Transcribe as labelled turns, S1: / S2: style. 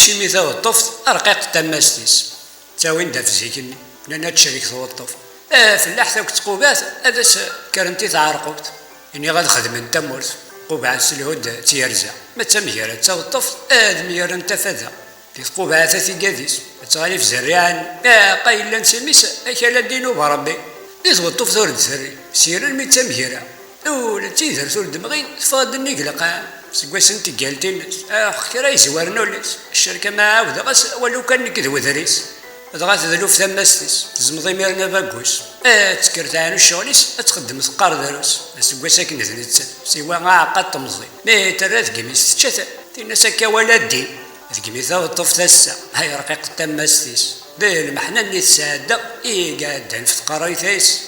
S1: ماشي مي توظف رقيق تماستيس تاوين دا فزيكني لأنها تشارك توظف فلاح تاوك تقوبات هذا كرنتي تعرقوت إني غاد خدم انت مورت قوبعة الهود تيرزا ما تمهيرا توظف ميرا انت فذا في قوبعة ثلاثي قاديس تغالي في زريان قايلا نسميس أكلا دينو بربي دي توظف ثورد ثري سيرا مي تمهيرا ولا تيدر ثورد مغين تفاضل نقلق سكواس انت قالتين كرا يزوارنا ولاس الشركة ما عاودة غاس ولو كان نكذو ذريس غاس ذلوف ثماستيس تزمضي ميرنا باكوس تسكرت عنو الشغليس تخدم ثقار دروس سكواس ساكن ذنتسن سوا عقد تمضي مي ترى ثقميس تشتا تينا سكا ولا الدين ثقمي ثوطف ثسا هاي رقيق تماستيس دير محنا اللي تساعدة قاعدين في ثقاري ثايس